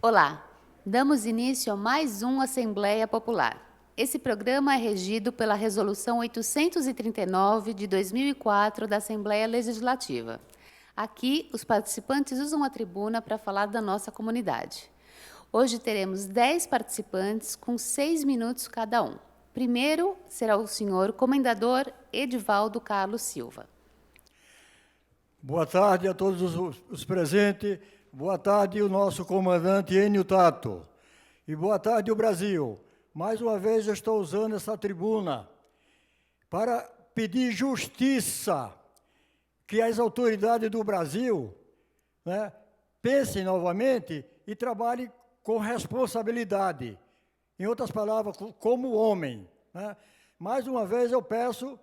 Olá, damos início a mais um Assembleia Popular. Esse programa é regido pela Resolução 839 de 2004 da Assembleia Legislativa. Aqui, os participantes usam a tribuna para falar da nossa comunidade. Hoje teremos 10 participantes com 6 minutos cada um. Primeiro será o senhor Comendador Edivaldo Carlos Silva. Boa tarde a todos os presentes. Boa tarde o nosso comandante Enio Tato. E boa tarde o Brasil. Mais uma vez eu estou usando essa tribuna para pedir justiça, que as autoridades do Brasil, pensem novamente e trabalhem com responsabilidade. Em outras palavras, como homem. Mais uma vez eu peço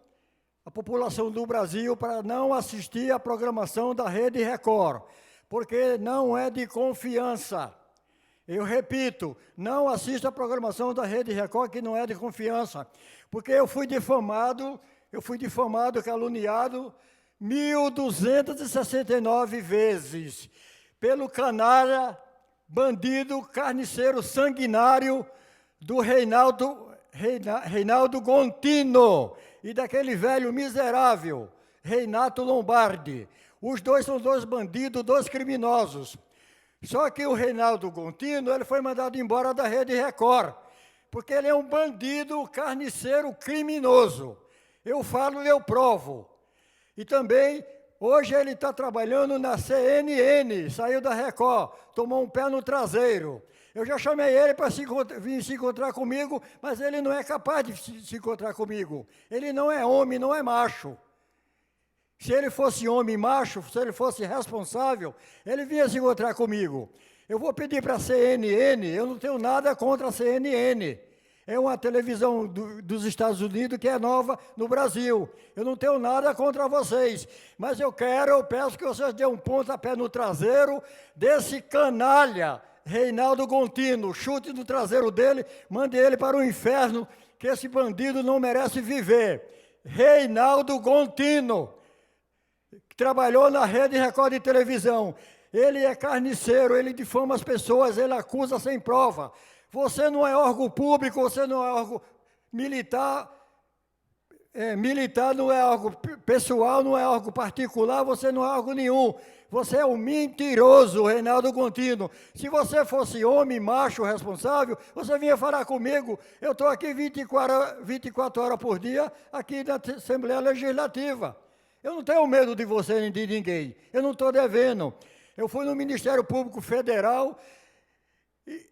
à população do Brasil para não assistir à programação da Rede Record, porque não é de confiança. Eu repito, não assista à programação da Rede Record, que não é de confiança, porque eu fui difamado, caluniado 1.269 vezes pelo canalha, bandido, carniceiro, sanguinário do Reinaldo Gontino e daquele velho miserável, Renato Lombardi. Os dois são dois bandidos, dois criminosos. Só que o Reinaldo Gontino, ele foi mandado embora da Rede Record, porque ele é um bandido, carniceiro, criminoso. Eu falo e eu provo. E também, hoje ele está trabalhando na CNN, saiu da Record, tomou um pé no traseiro. Eu já chamei ele para vir se encontrar comigo, mas ele não é capaz de se encontrar comigo. Ele não é homem, não é macho. Se ele fosse homem macho, se ele fosse responsável, ele vinha se encontrar comigo. Eu vou pedir para a CNN, eu não tenho nada contra a CNN. É uma televisão dos Estados Unidos que é nova no Brasil. Eu não tenho nada contra vocês, mas eu peço que vocês dêem um pontapé no traseiro desse canalha, Reinaldo Gontino. Chute no traseiro dele, mande ele para o inferno, que esse bandido não merece viver. Reinaldo Gontino, que trabalhou na Rede Record de televisão. Ele é carniceiro, ele difama as pessoas, ele acusa sem prova. Você não é órgão público, você não é órgão militar, militar não é órgão pessoal, não é órgão particular, você não é órgão nenhum. Você é um mentiroso, Reinaldo Gontino. Se você fosse homem, macho, responsável, você vinha falar comigo. Eu estou aqui 24 horas por dia, aqui na Assembleia Legislativa. Eu não tenho medo de você nem de ninguém. Eu não estou devendo. Eu fui no Ministério Público Federal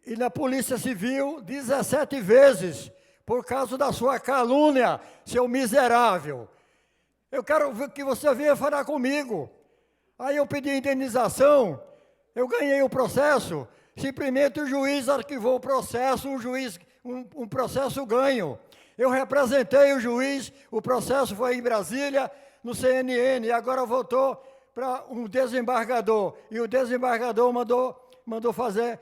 e na Polícia Civil 17 vezes, por causa da sua calúnia, seu miserável. Eu quero que você venha falar comigo. Aí eu pedi indenização, eu ganhei o processo, simplesmente o juiz arquivou o processo, um processo ganho. Eu representei o juiz, o processo foi em Brasília, no CNN, e agora voltou para um desembargador. E o desembargador mandou fazer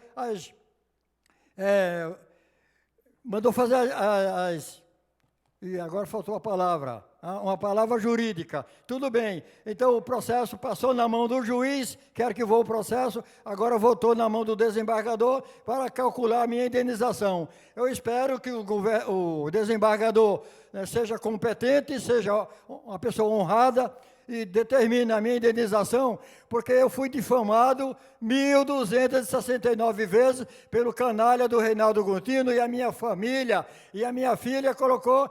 e agora faltou a palavra, uma palavra jurídica. Tudo bem, então o processo passou na mão do juiz, que arquivou o processo, agora voltou na mão do desembargador para calcular a minha indenização. Eu espero que o desembargador seja competente, seja uma pessoa honrada e determine a minha indenização, porque eu fui difamado 1.269 vezes pelo canalha do Reinaldo Gontino, e a minha família e a minha filha colocou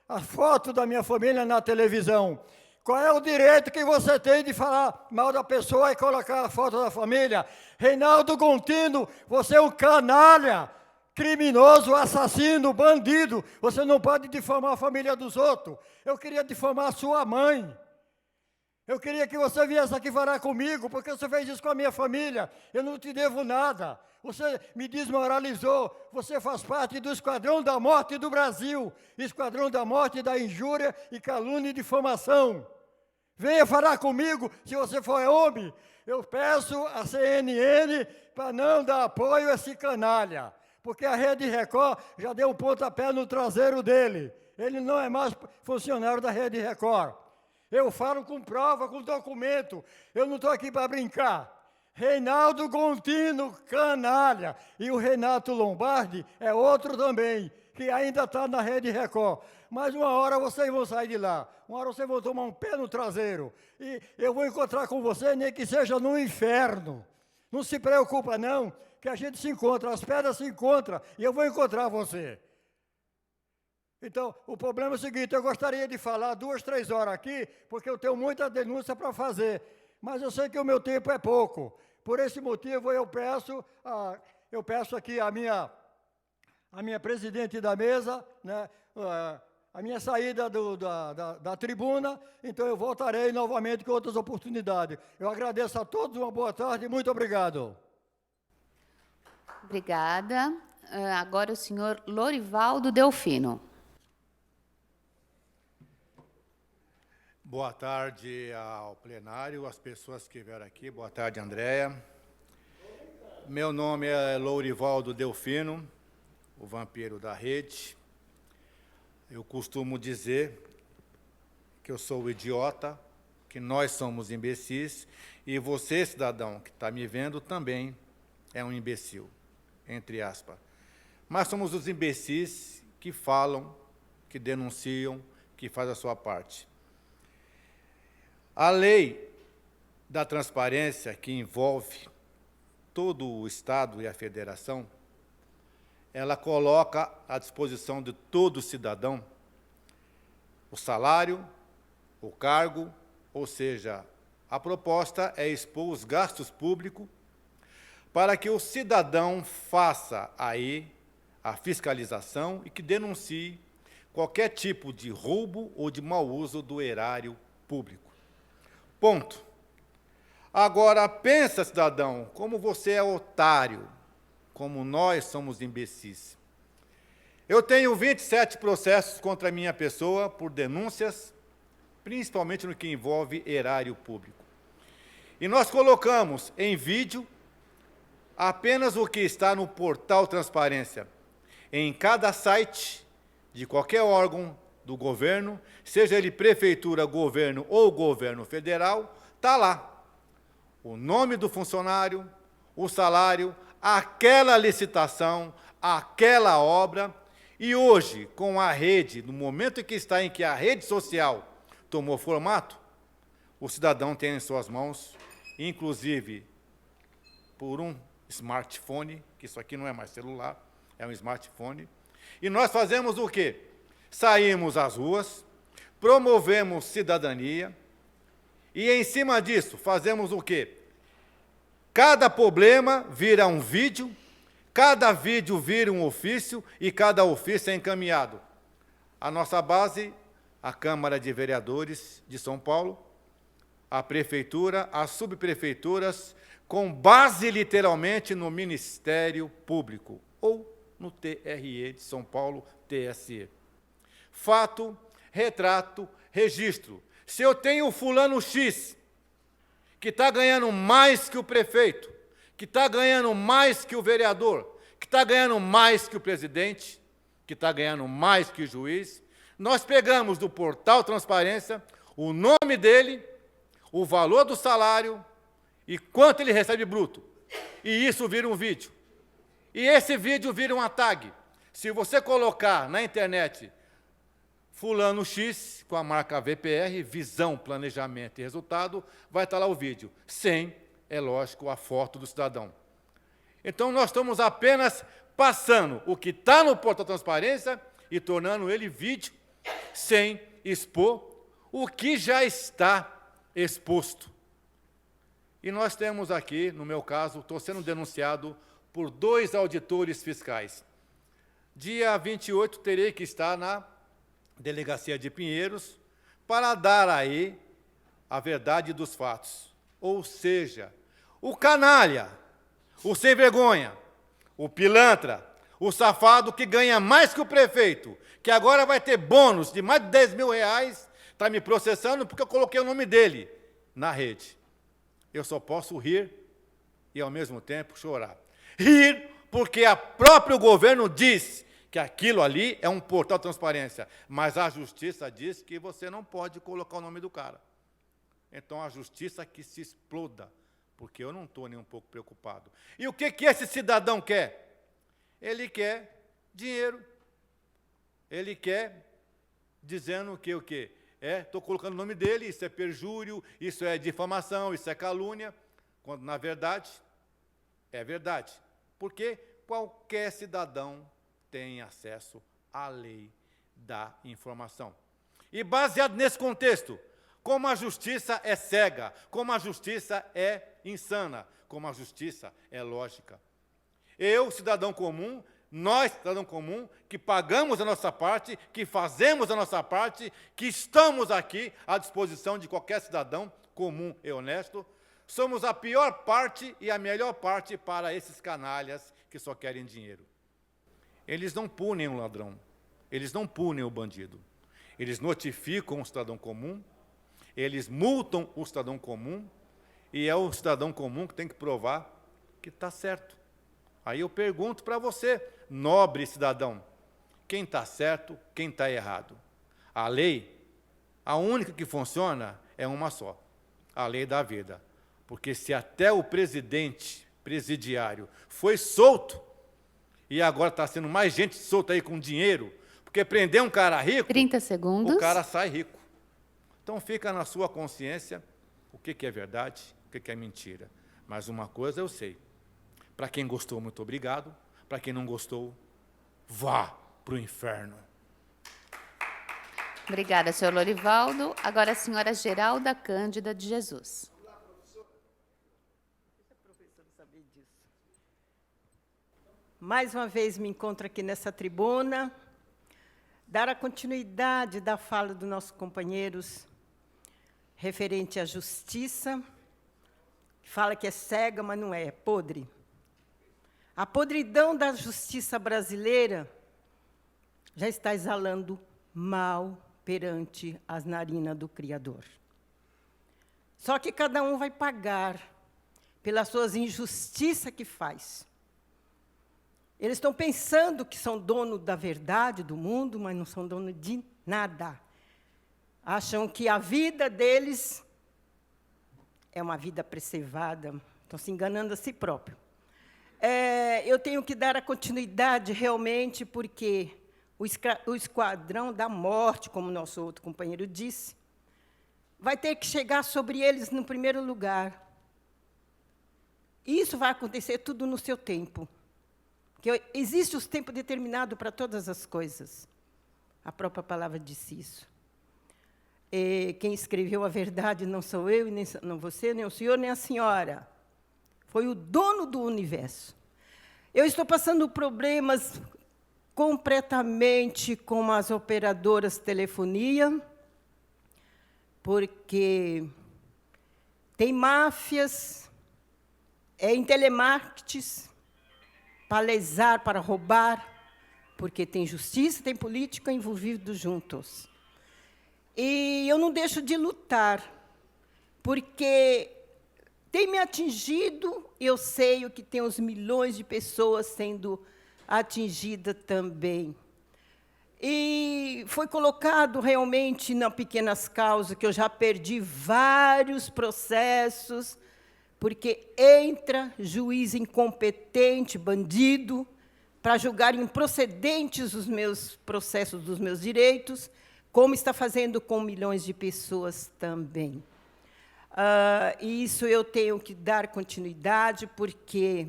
a foto da minha família na televisão. Qual é o direito que você tem de falar mal da pessoa e colocar a foto da família? Reinaldo Gontino, você é um canalha, criminoso, assassino, bandido. Você não pode difamar a família dos outros. Eu queria difamar a sua mãe. Eu queria que você viesse aqui falar comigo, porque você fez isso com a minha família. Eu não te devo nada. Você me desmoralizou. Você faz parte do Esquadrão da Morte do Brasil. Esquadrão da Morte, da injúria e calúnia e difamação. Venha falar comigo, se você for homem. Eu peço à CNN para não dar apoio a esse canalha, porque a Rede Record já deu um pontapé no traseiro dele. Ele não é mais funcionário da Rede Record. Eu falo com prova, com documento. Eu não estou aqui para brincar. Reinaldo Gontino, canalha. E o Renato Lombardi é outro também, que ainda está na Rede Record. Mas uma hora vocês vão sair de lá. Uma hora vocês vão tomar um pé no traseiro. E eu vou encontrar com vocês, nem que seja no inferno. Não se preocupa, não, que a gente se encontra. As pedras se encontram e eu vou encontrar você. Então, o problema é o seguinte, eu gostaria de falar 2, 3 horas aqui, porque eu tenho muita denúncia para fazer. Mas eu sei que o meu tempo é pouco. Por esse motivo, eu peço aqui a minha presidente da mesa, né, a minha saída da tribuna, então eu voltarei novamente com outras oportunidades. Eu agradeço a todos, uma boa tarde e muito obrigado. Obrigada. Agora o senhor Lorivaldo Delfino. Boa tarde ao plenário, às pessoas que vieram aqui. Boa tarde, Andréia. Meu nome é Lourivaldo Delfino, o vampiro da rede. Eu costumo dizer que eu sou o idiota, que nós somos imbecis, e você, cidadão, que está me vendo, também é um imbecil, entre aspas. Mas somos os imbecis que falam, que denunciam, que fazem a sua parte. A lei da transparência, que envolve todo o Estado e a Federação, ela coloca à disposição de todo cidadão o salário, o cargo, ou seja, a proposta é expor os gastos públicos para que o cidadão faça aí a fiscalização e que denuncie qualquer tipo de roubo ou de mau uso do erário público. Ponto. Agora, pensa, cidadão, como você é otário, como nós somos imbecis. Eu tenho 27 processos contra a minha pessoa por denúncias, principalmente no que envolve erário público. E nós colocamos em vídeo apenas o que está no portal Transparência. Em cada site de qualquer órgão do governo, seja ele prefeitura, governo ou governo federal, está lá o nome do funcionário, o salário, aquela licitação, aquela obra. E hoje, com a rede, no momento em que a rede social tomou formato, o cidadão tem em suas mãos, inclusive por um smartphone, que isso aqui não é mais celular, é um smartphone, e nós fazemos o quê? Saímos às ruas, promovemos cidadania, e em cima disso fazemos o quê? Cada problema vira um vídeo, cada vídeo vira um ofício e cada ofício é encaminhado. A nossa base, a Câmara de Vereadores de São Paulo, a Prefeitura, as subprefeituras, com base literalmente no Ministério Público, ou no TRE de São Paulo, TSE. Fato, retrato, registro. Se eu tenho fulano X, que está ganhando mais que o prefeito, que está ganhando mais que o vereador, que está ganhando mais que o presidente, que está ganhando mais que o juiz, nós pegamos do portal Transparência o nome dele, o valor do salário e quanto ele recebe bruto. E isso vira um vídeo. E esse vídeo vira uma tag. Se você colocar na internet fulano X, com a marca VPR, visão, planejamento e resultado, vai estar lá o vídeo, sem, é lógico, a foto do cidadão. Então, nós estamos apenas passando o que está no portal Transparência e tornando ele vídeo, sem expor o que já está exposto. E nós temos aqui, no meu caso, estou sendo denunciado por 2 auditores fiscais. Dia 28, terei que estar na Delegacia de Pinheiros, para dar aí a verdade dos fatos. Ou seja, o canalha, o sem vergonha, o pilantra, o safado que ganha mais que o prefeito, que agora vai ter bônus de mais de 10 mil reais, está me processando porque eu coloquei o nome dele na rede. Eu só posso rir e, ao mesmo tempo, chorar. Rir porque o próprio governo diz que aquilo ali é um portal de transparência, mas a justiça diz que você não pode colocar o nome do cara. Então, a justiça que se exploda, porque eu não estou nem um pouco preocupado. E o que esse cidadão quer? Ele quer dinheiro. Ele quer, dizendo que o quê? Estou colocando o nome dele, isso é perjúrio, isso é difamação, isso é calúnia, quando, na verdade, é verdade. Porque qualquer cidadão tem acesso à lei da informação. E, baseado nesse contexto, como a justiça é cega, como a justiça é insana, como a justiça é lógica. Eu, cidadão comum, nós, cidadão comum, que pagamos a nossa parte, que fazemos a nossa parte, que estamos aqui à disposição de qualquer cidadão comum e honesto, somos a pior parte e a melhor parte para esses canalhas que só querem dinheiro. Eles não punem o ladrão, eles não punem o bandido. Eles notificam o cidadão comum, eles multam o cidadão comum, e é o cidadão comum que tem que provar que está certo. Aí eu pergunto para você, nobre cidadão, quem está certo, quem está errado? A lei, a única que funciona é uma só, a lei da vida. Porque se até o presidente presidiário foi solto, e agora está sendo mais gente solta aí com dinheiro, porque prender um cara rico, 30 segundos. o cara sai rico. Então fica na sua consciência o que é verdade, o que é mentira. Mas uma coisa eu sei, para quem gostou, muito obrigado. Para quem não gostou, vá para o inferno. Obrigada, senhor Lorivaldo. Agora a senhora Geralda Cândida de Jesus. Mais uma vez me encontro aqui nessa tribuna, dar a continuidade da fala dos nossos companheiros referente à justiça, que fala que é cega, mas não é, é podre. A podridão da justiça brasileira já está exalando mal perante as narinas do Criador. Só que cada um vai pagar pelas suas injustiças que faz. Eles estão pensando que são donos da verdade do mundo, mas não são donos de nada. Acham que a vida deles é uma vida preservada, estão se enganando a si próprios. Eu tenho que dar a continuidade, realmente, porque o esquadrão da morte, como nosso outro companheiro disse, vai ter que chegar sobre eles no primeiro lugar. Isso vai acontecer tudo no seu tempo. Porque existe os tempos determinados para todas as coisas. A própria palavra disse isso. Quem escreveu a verdade não sou eu, nem não você, nem o senhor, nem a senhora. Foi o dono do universo. Eu estou passando problemas completamente com as operadoras de telefonia, porque tem máfias, em telemarketing, para lesar, para roubar, porque tem justiça, tem política envolvidos juntos. E eu não deixo de lutar, porque tem me atingido, eu sei o que tem os milhões de pessoas sendo atingidas também. E foi colocado realmente nas pequenas causas, que eu já perdi vários processos, porque entra juiz incompetente, bandido, para julgar improcedentes os meus processos dos meus direitos, como está fazendo com milhões de pessoas também. E isso eu tenho que dar continuidade, porque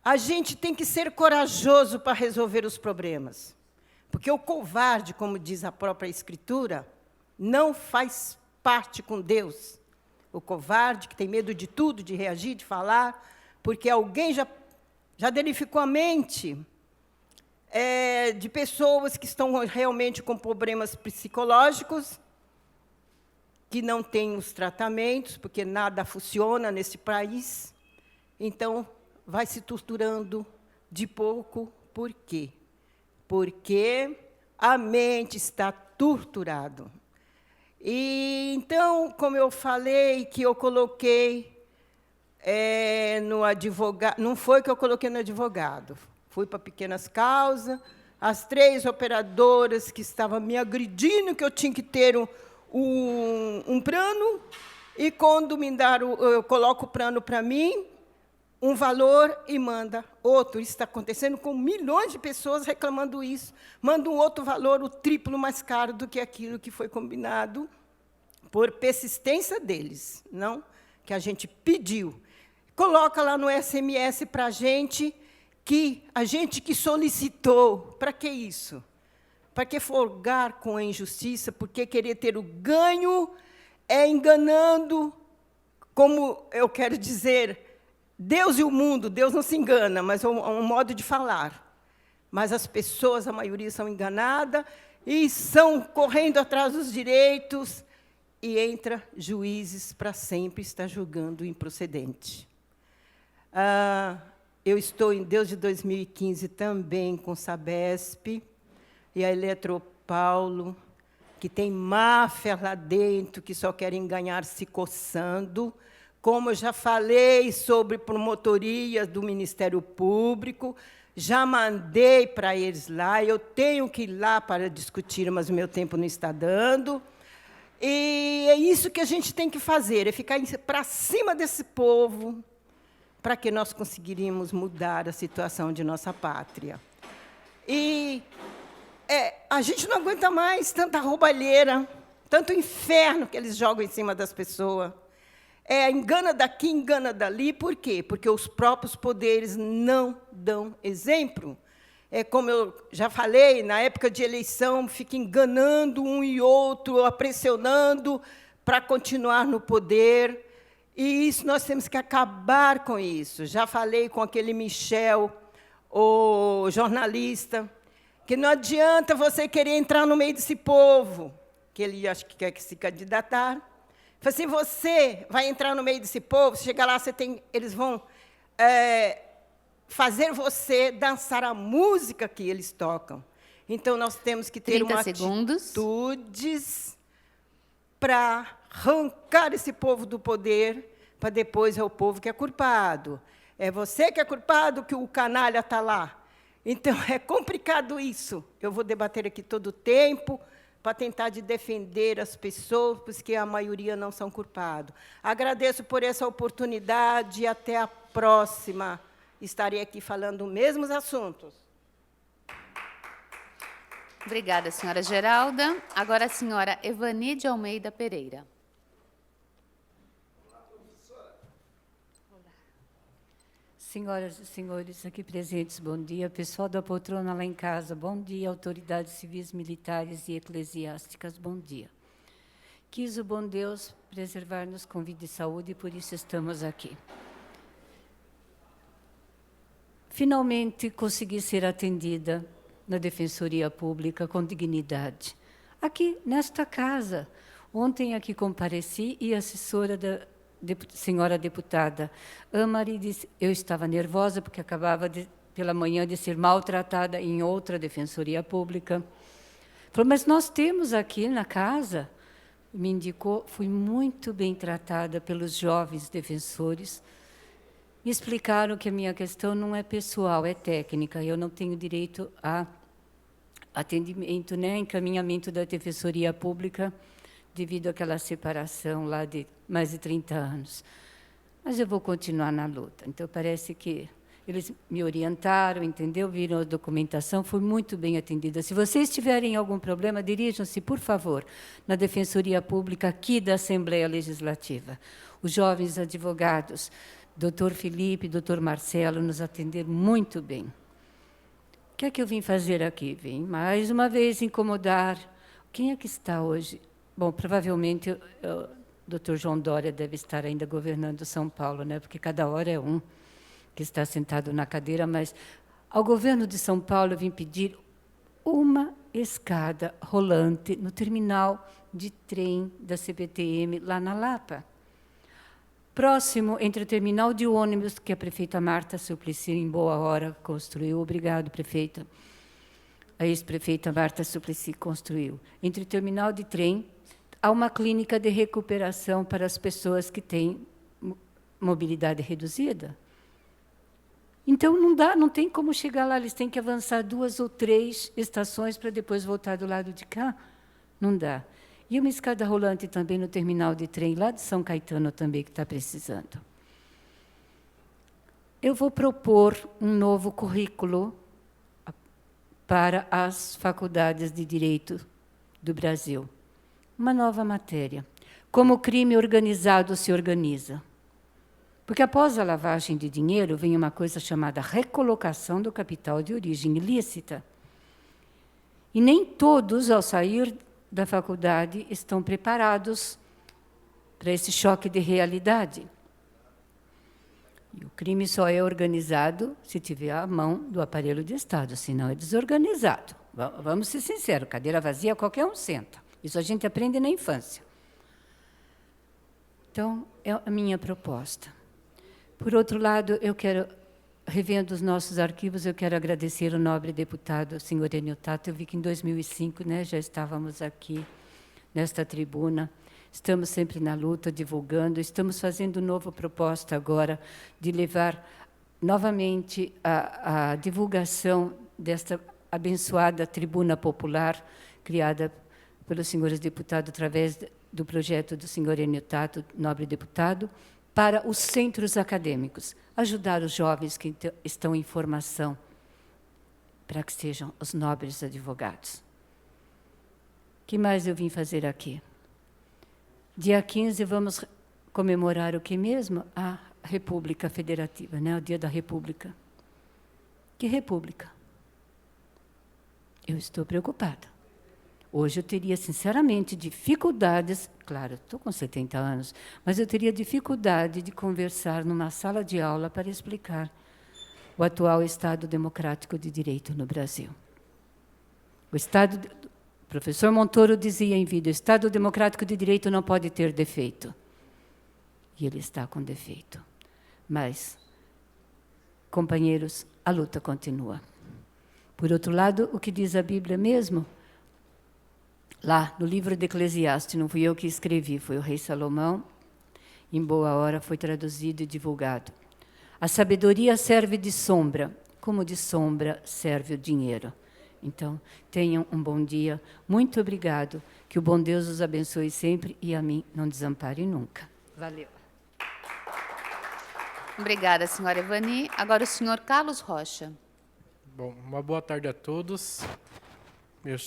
a gente tem que ser corajoso para resolver os problemas. Porque o covarde, como diz a própria Escritura, não faz parte com Deus. O covarde, que tem medo de tudo, de reagir, de falar, porque alguém já danificou a mente de pessoas que estão realmente com problemas psicológicos, que não têm os tratamentos, porque nada funciona nesse país. Então, vai se torturando de pouco. Por quê? Porque a mente está torturada. E, então, como eu falei, que eu coloquei no advogado, não foi que eu coloquei no advogado, fui para pequenas causas, as 3 operadoras que estavam me agredindo, que eu tinha que ter um plano, E quando eu coloco o plano para mim, um valor e manda outro. Isso está acontecendo com milhões de pessoas reclamando isso. Manda um outro valor, o triplo mais caro do que aquilo que foi combinado, por persistência deles, não que a gente pediu. Coloca lá no SMS para a gente que solicitou. Para que isso? Para que folgar com a injustiça? Porque querer ter o ganho é enganando, como eu quero dizer, Deus e o mundo. Deus não se engana, mas é um modo de falar. Mas as pessoas, a maioria, são enganadas e estão correndo atrás dos direitos, e entra juízes para sempre estar julgando o improcedente. Eu estou, desde 2015, também com Sabesp e a Eletropaulo, que tem máfia lá dentro, que só querem ganhar se coçando. Como eu já falei sobre promotorias do Ministério Público, já mandei para eles lá, eu tenho que ir lá para discutir, mas o meu tempo não está dando. E é isso que a gente tem que fazer, é ficar para cima desse povo, para que nós conseguiríamos mudar a situação de nossa pátria. E a gente não aguenta mais tanta roubalheira, tanto inferno que eles jogam em cima das pessoas. Engana daqui, engana dali. Por quê? Porque os próprios poderes não dão exemplo. Como eu já falei, na época de eleição, fica enganando um e outro, pressionando para continuar no poder. E isso nós temos que acabar com isso. Já falei com aquele Michel, o jornalista, que não adianta você querer entrar no meio desse povo, que ele acho que quer se candidatar. Falei assim, você vai entrar no meio desse povo, chegar lá, eles vão fazer você dançar a música que eles tocam. Então, nós temos que ter uma atitudes para arrancar esse povo do poder, para depois é o povo que é culpado. É você que é culpado que o canalha está lá. Então, é complicado isso. Eu vou debater aqui todo o tempo para tentar defender as pessoas, porque a maioria não são culpados. Agradeço por essa oportunidade e até a próxima. Estarei aqui falando os mesmos assuntos. Obrigada, senhora Geralda. Agora, a senhora Evani de Almeida Pereira. Senhoras e senhores aqui presentes, bom dia. Pessoal da poltrona lá em casa, bom dia. Autoridades civis, militares e eclesiásticas, bom dia. Quis o bom Deus preservar-nos com vida e saúde, e por isso estamos aqui. Finalmente consegui ser atendida na Defensoria Pública com dignidade. Aqui, nesta casa. Ontem aqui compareci e a assessora da senhora deputada Amari disse, eu estava nervosa porque acabava pela manhã de ser maltratada em outra defensoria pública. Falou, mas nós temos aqui na casa, me indicou, fui muito bem tratada pelos jovens defensores. Me explicaram que a minha questão não é pessoal, é técnica. Eu não tenho direito a atendimento, encaminhamento da defensoria pública, devido àquela separação lá de mais de 30 anos. Mas eu vou continuar na luta. Então, parece que eles me orientaram, entendeu? Viram a documentação, fui muito bem atendida. Se vocês tiverem algum problema, dirijam-se, por favor, na Defensoria Pública aqui da Assembleia Legislativa. Os jovens advogados, doutor Felipe, doutor Marcelo, nos atenderam muito bem. O que é que eu vim fazer aqui? Vim, mais uma vez, incomodar. Quem é que está hoje? Bom, provavelmente o doutor João Dória deve estar ainda governando São Paulo, porque cada hora é um que está sentado na cadeira, mas ao governo de São Paulo eu vim pedir uma escada rolante no terminal de trem da CPTM, lá na Lapa. Próximo, entre o terminal de ônibus, que a prefeita Marta Suplicy, em boa hora, construiu. Obrigado, prefeita. A ex-prefeita Marta Suplicy construiu. Entre o terminal de trem, há uma clínica de recuperação para as pessoas que têm mobilidade reduzida. Então, não tem como chegar lá, eles têm que avançar 2 ou 3 estações para depois voltar do lado de cá. Não dá. E uma escada rolante também no terminal de trem, lá de São Caetano também, que está precisando. Eu vou propor um novo currículo para as faculdades de Direito do Brasil. Uma nova matéria. Como o crime organizado se organiza. Porque após a lavagem de dinheiro, vem uma coisa chamada recolocação do capital de origem ilícita. E nem todos, ao sair da faculdade, estão preparados para esse choque de realidade. E o crime só é organizado se tiver a mão do aparelho de Estado, senão é desorganizado. Vamos ser sinceros, cadeira vazia qualquer um senta. Isso a gente aprende na infância. Então, é a minha proposta. Por outro lado, eu quero, revendo os nossos arquivos, eu quero agradecer ao nobre deputado, senhor Enio Tato. Eu vi que em 2005, né, já estávamos aqui, nesta tribuna. Estamos sempre na luta, divulgando. Estamos fazendo nova proposta agora de levar novamente a divulgação desta abençoada tribuna popular, criada pelos senhores deputados através do projeto do senhor Enio Tato, nobre deputado, para os centros acadêmicos, ajudar os jovens que estão em formação, para que sejam os nobres advogados. O que mais eu vim fazer aqui? Dia 15 vamos comemorar o que mesmo? A República Federativa, né? O Dia da República. Que república? Eu estou preocupada. Hoje eu teria, sinceramente, dificuldades, claro, estou com 70 anos, mas eu teria dificuldade de conversar numa sala de aula para explicar o atual Estado democrático de direito no Brasil. O professor Montoro dizia em vídeo, o Estado democrático de direito não pode ter defeito. E ele está com defeito. Mas, companheiros, a luta continua. Por outro lado, o que diz a Bíblia mesmo? Lá, no livro de Eclesiastes, não fui eu que escrevi, foi o rei Salomão, em boa hora foi traduzido e divulgado. A sabedoria serve de sombra, como de sombra serve o dinheiro. Então, tenham um bom dia. Muito obrigado. Que o bom Deus os abençoe sempre e a mim não desampare nunca. Valeu. Obrigada, senhora Evani. Agora o senhor Carlos Rocha. Bom, uma boa tarde a todos.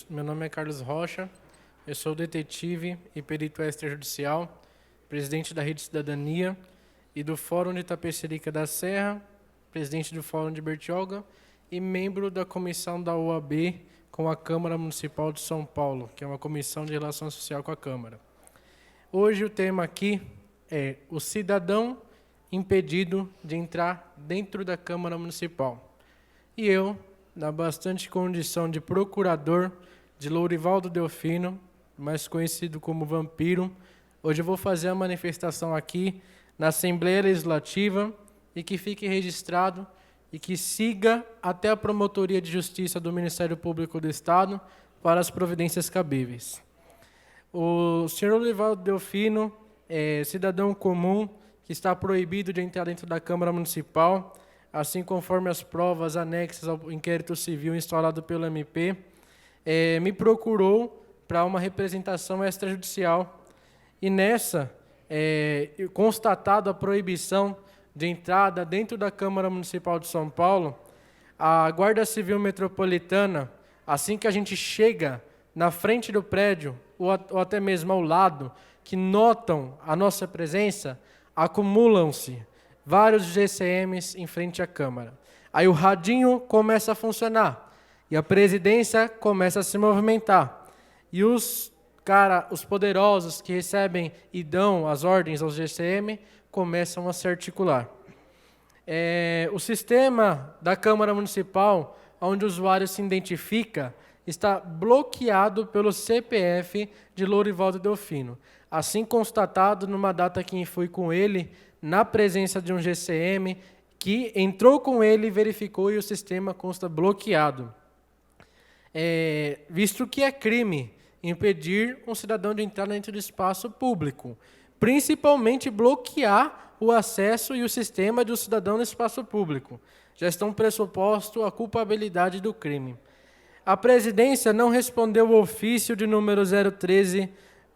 Meu nome é Carlos Rocha. Eu sou detetive e perito extrajudicial, presidente da Rede Cidadania e do Fórum de Itapecerica da Serra, presidente do Fórum de Bertioga e membro da comissão da OAB com a Câmara Municipal de São Paulo, que é uma comissão de relação social com a Câmara. Hoje o tema aqui é o cidadão impedido de entrar dentro da Câmara Municipal. E eu, na bastante condição de procurador de Lourivaldo Delfino, mais conhecido como Vampiro, hoje eu vou fazer a manifestação aqui na Assembleia Legislativa e que fique registrado e que siga até a Promotoria de Justiça do Ministério Público do Estado para as providências cabíveis. O senhor Lourivaldo Delfino é cidadão comum que está proibido de entrar dentro da Câmara Municipal, assim conforme as provas anexas ao inquérito civil instaurado pelo MP, me procurou para uma representação extrajudicial. E nessa, constatado a proibição de entrada dentro da Câmara Municipal de São Paulo, a Guarda Civil Metropolitana, assim que a gente chega na frente do prédio, ou até mesmo ao lado, que notam a nossa presença, acumulam-se vários GCMs em frente à Câmara. Aí o radinho começa a funcionar, e a presidência começa a se movimentar. E os poderosos que recebem e dão as ordens aos GCM começam a se articular. O sistema da Câmara Municipal, onde o usuário se identifica, está bloqueado pelo CPF de Lourivaldo Delfino, assim constatado numa data que fui com ele, na presença de um GCM, que entrou com ele e verificou e o sistema consta bloqueado. Visto que é crime impedir um cidadão de entrar dentro do espaço público, principalmente bloquear o acesso e o sistema de um cidadão no espaço público. Já estão pressuposto a culpabilidade do crime. A presidência não respondeu o ofício de número 013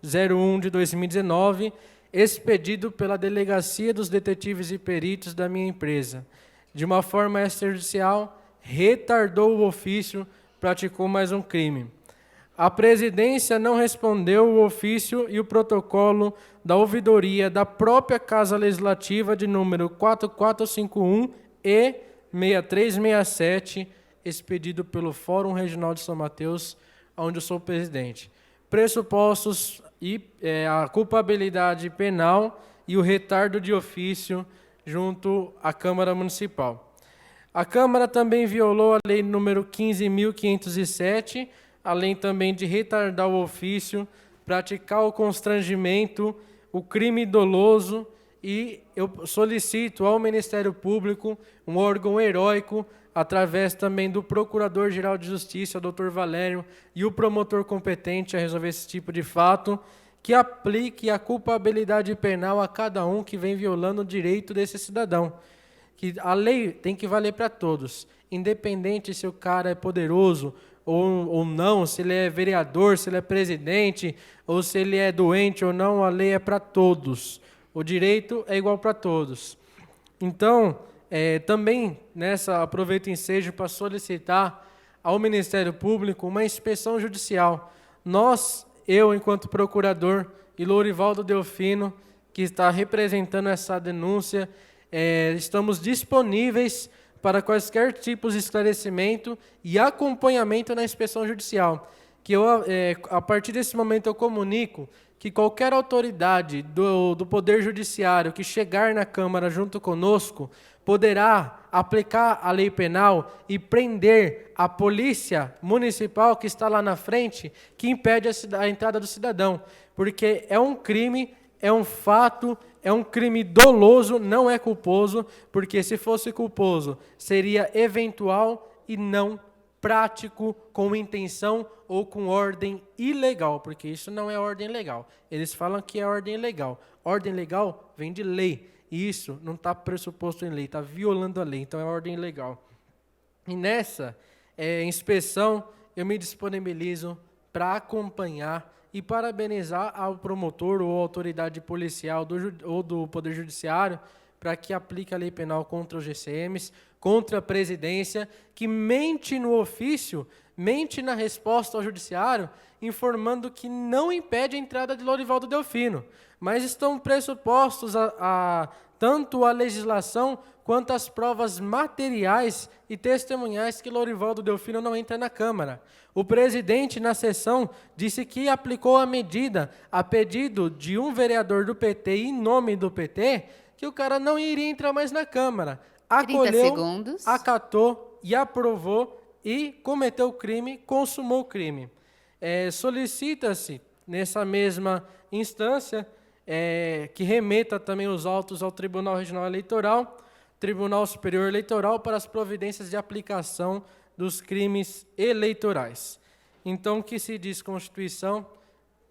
01 de 2019, expedido pela Delegacia dos Detetives e Peritos da minha empresa. De uma forma extrajudicial, retardou o ofício, praticou mais um crime. A presidência não respondeu o ofício e o protocolo da ouvidoria da própria Casa Legislativa de número 4451 e 6367, expedido pelo Fórum Regional de São Mateus, onde eu sou presidente. Pressupostos e a culpabilidade penal e o retardo de ofício junto à Câmara Municipal. A Câmara também violou a lei número 15.507, além também de retardar o ofício, praticar o constrangimento, o crime doloso, e eu solicito ao Ministério Público, um órgão heróico, através também do Procurador-Geral de Justiça, Dr. Valério, e o promotor competente a resolver esse tipo de fato, que aplique a culpabilidade penal a cada um que vem violando o direito desse cidadão. Que a lei tem que valer para todos, independente se o cara é poderoso ou não, se ele é vereador, se ele é presidente, ou se ele é doente ou não, a lei é para todos. O direito é igual para todos. Então, também, aproveito o ensejo para solicitar ao Ministério Público uma inspeção judicial. Eu, enquanto procurador, e Lourivaldo Delfino, que está representando essa denúncia, estamos disponíveis para quaisquer tipos de esclarecimento e acompanhamento na inspeção judicial. A partir desse momento, eu comunico que qualquer autoridade do Poder Judiciário que chegar na Câmara junto conosco poderá aplicar a lei penal e prender a polícia municipal que está lá na frente, que impede a entrada do cidadão, porque é um crime, é um fato, é um crime doloso, não é culposo, porque se fosse culposo, seria eventual e não prático, com intenção ou com ordem ilegal, porque isso não é ordem legal. Eles falam que é ordem legal. Ordem legal vem de lei, e isso não está pressuposto em lei, está violando a lei, então é ordem ilegal. E nessa inspeção, eu me disponibilizo para acompanhar e parabenizar ao promotor ou autoridade policial ou do Poder Judiciário para que aplique a lei penal contra os GCMs, contra a presidência, que mente no ofício, mente na resposta ao judiciário, informando que não impede a entrada de Lourivaldo Delfino, mas estão pressupostos tanto a legislação quanto as provas materiais e testemunhais que Lourivaldo Delfino não entra na Câmara. O presidente, na sessão, disse que aplicou a medida a pedido de um vereador do PT e em nome do PT, que o cara não iria entrar mais na Câmara. Acolheu, acatou e aprovou e cometeu o crime, consumou o crime. Solicita-se, nessa mesma instância, que remeta também os autos ao Tribunal Regional Eleitoral, Tribunal Superior Eleitoral, para as providências de aplicação dos crimes eleitorais. Então, o que se diz Constituição,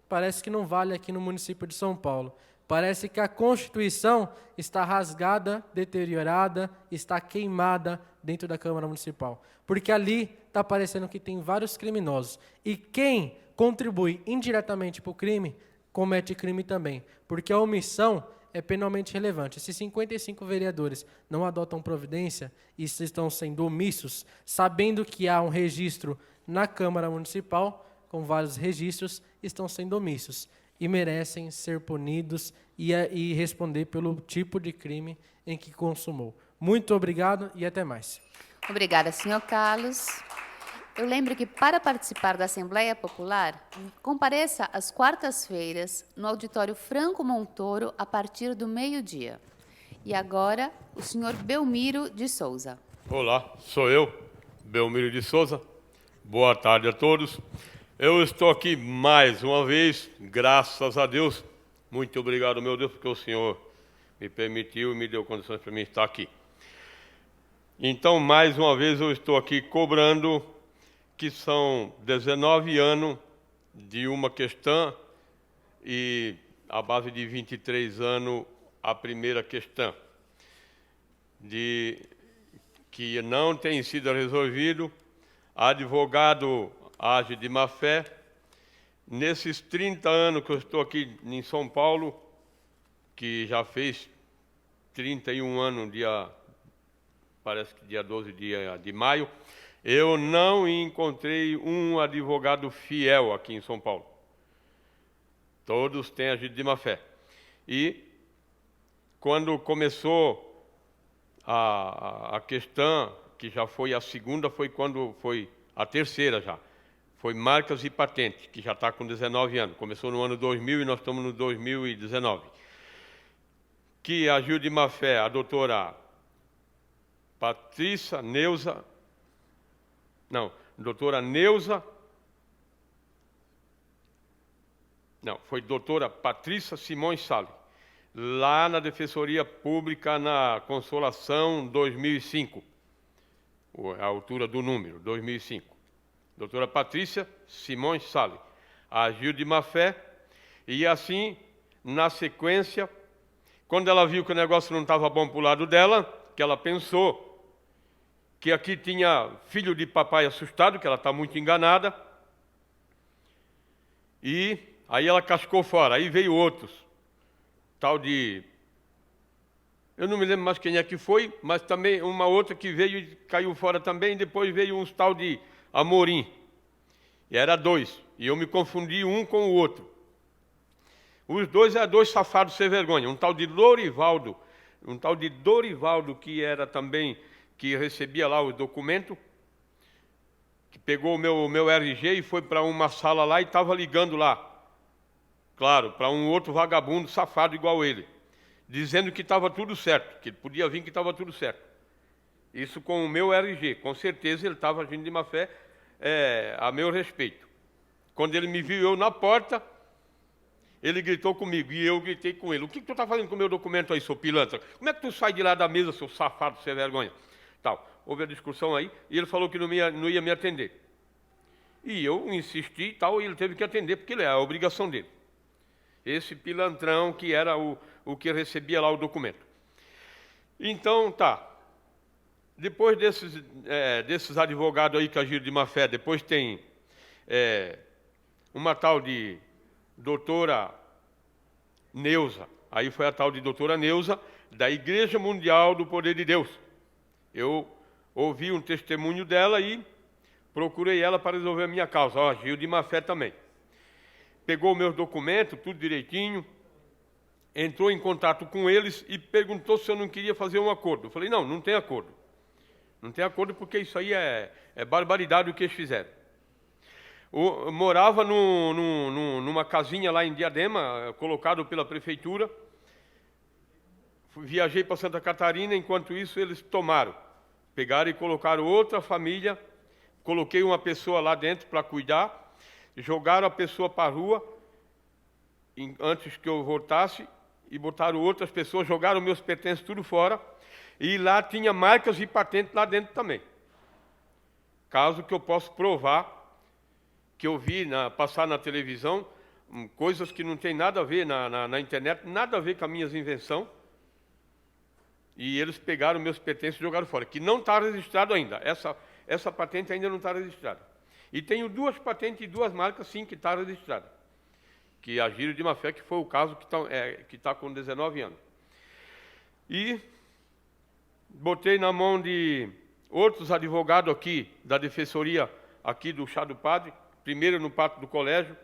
parece que não vale aqui no município de São Paulo. Parece que a Constituição está rasgada, deteriorada, está queimada dentro da Câmara Municipal. Porque ali está parecendo que tem vários criminosos. E quem contribui indiretamente para o crime, comete crime também. Porque a omissão é penalmente relevante. Se 55 vereadores não adotam providência e estão sendo omissos, sabendo que há um registro na Câmara Municipal, com vários registros, estão sendo omissos e merecem ser punidos e responder pelo tipo de crime em que consumou. Muito obrigado e até mais. Obrigada, senhor Carlos. Eu lembro que, para participar da Assembleia Popular, compareça às quartas-feiras no auditório Franco Montoro, a partir do meio-dia. E agora, o senhor Belmiro de Souza. Olá, sou eu, Belmiro de Souza. Boa tarde a todos. Eu estou aqui mais uma vez, graças a Deus. Muito obrigado, meu Deus, porque o Senhor me permitiu e me deu condições para mim estar aqui. Então, mais uma vez, eu estou aqui cobrando, que são 19 anos de uma questão e a base de 23 anos a primeira questão, que não tem sido resolvido. Advogado age de má fé, nesses 30 anos que eu estou aqui em São Paulo, que já fez 31 anos, parece que dia 12 de maio, eu não encontrei um advogado fiel aqui em São Paulo. Todos têm agido de má fé. E quando começou a questão, que já foi a segunda, foi quando foi a terceira já. Foi marcas e patentes, que já está com 19 anos. Começou no ano 2000 e nós estamos no 2019. Que agiu de má fé a doutora Patrícia Neuza... Não, doutora Neuza... Não, foi doutora Patrícia Simões Salles, lá na Defensoria Pública, na Consolação 2005, a altura do número, 2005. Doutora Patrícia Simões Salles agiu de má fé e assim, na sequência, quando ela viu que o negócio não estava bom para o lado dela, que ela pensou que aqui tinha filho de papai assustado, que ela está muito enganada, e aí ela cascou fora. Aí veio outros, tal de... Eu não me lembro mais quem é que foi, mas também uma outra que veio e caiu fora também, e depois veio uns tal de Amorim. E era dois, e eu me confundi um com o outro. Os dois eram dois safados sem vergonha, um tal de Dorivaldo, que era também, que recebia lá o documento, que pegou o meu RG e foi para uma sala lá e estava ligando lá. Claro, para um outro vagabundo safado igual ele, dizendo que estava tudo certo, que ele podia vir que estava tudo certo. Isso com o meu RG, com certeza ele estava agindo de má fé a meu respeito. Quando ele me viu eu na porta, ele gritou comigo e eu gritei com ele. O que tu está fazendo com o meu documento aí, seu pilantra? Como é que tu sai de lá da mesa, seu safado, sem vergonha? Tal. Houve a discussão aí e ele falou que não ia me atender. E eu insisti e tal, e ele teve que atender, porque é a obrigação dele. Esse pilantrão que era o que recebia lá o documento. Então, tá. Depois desses advogados aí que agiram de má fé, depois tem uma tal de doutora Neuza. Aí foi a tal de doutora Neuza, da Igreja Mundial do Poder de Deus. Eu ouvi um testemunho dela e procurei ela para resolver a minha causa. Agiu de má fé também. Pegou o meu documento, tudo direitinho, entrou em contato com eles e perguntou se eu não queria fazer um acordo. Eu falei, não tem acordo. Não tem acordo porque isso aí é barbaridade o que eles fizeram. Eu morava numa casinha lá em Diadema, colocado pela prefeitura. Viajei para Santa Catarina, enquanto isso eles pegaram e colocaram outra família, coloquei uma pessoa lá dentro para cuidar, jogaram a pessoa para a rua, antes que eu voltasse, e botaram outras pessoas, jogaram meus pertences tudo fora, e lá tinha marcas e patentes lá dentro também. Caso que eu possa provar, que eu vi passar na televisão, coisas que não tem nada a ver na internet, nada a ver com as minhas invenções, e eles pegaram meus pertences e jogaram fora, que não está registrado ainda. Essa patente ainda não está registrada. E tenho 2 patentes e 2 marcas, sim, que está registrada, que agiram de má fé, que foi o caso que está com 19 anos. E botei na mão de outros advogados aqui, da Defensoria aqui do Chá do Padre, primeiro no Pátio do Colégio,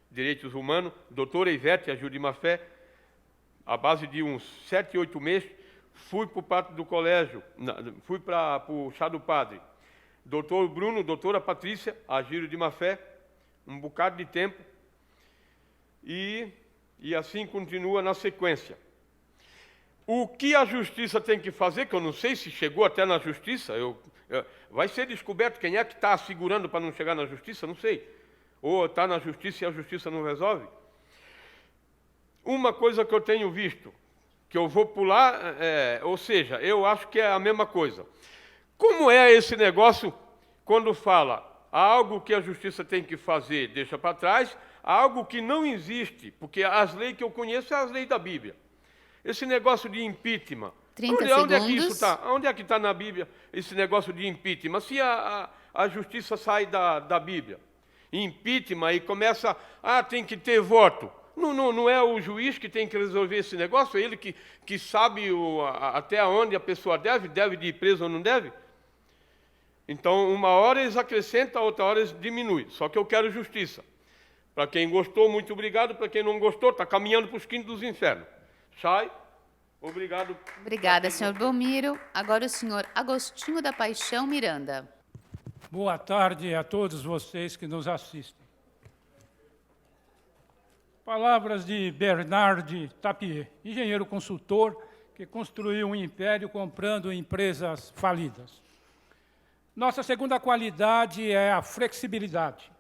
Direitos Humanos, doutora Ivete agiu de má fé, à base de uns 7, 8 meses, fui para o Pátio do Colégio, fui para o Chá do Padre, doutor Bruno, doutora Patrícia, agiram de má fé, um bocado de tempo, e assim continua na sequência. O que a justiça tem que fazer, que eu não sei se chegou até na justiça, vai ser descoberto quem é que está segurando para não chegar na justiça, não sei. Ou está na justiça e a justiça não resolve. Uma coisa que eu tenho visto, que eu vou pular, ou seja, eu acho que é a mesma coisa. Como é esse negócio quando fala algo que a justiça tem que fazer, deixa para trás, algo que não existe, porque as leis que eu conheço são as leis da Bíblia. Esse negócio de impeachment, 30 onde é que isso segundos. está? Onde é que está na Bíblia esse negócio de impeachment? Se a justiça sai da Bíblia. impeachment e começa, tem que ter voto. Não é o juiz que tem que resolver esse negócio, é ele que sabe até onde a pessoa deve de ir preso ou não deve. Então, uma hora eles acrescentam, outra hora eles diminuem. Só que eu quero justiça. Para quem gostou, muito obrigado. Para quem não gostou, está caminhando para os quintos dos infernos. Sai. Obrigado. Obrigada, senhor Belmiro. Agora o senhor Agostinho da Paixão Miranda. Boa tarde a todos vocês que nos assistem. Palavras de Bernard Tapie, engenheiro consultor que construiu um império comprando empresas falidas. Nossa segunda qualidade é a flexibilidade.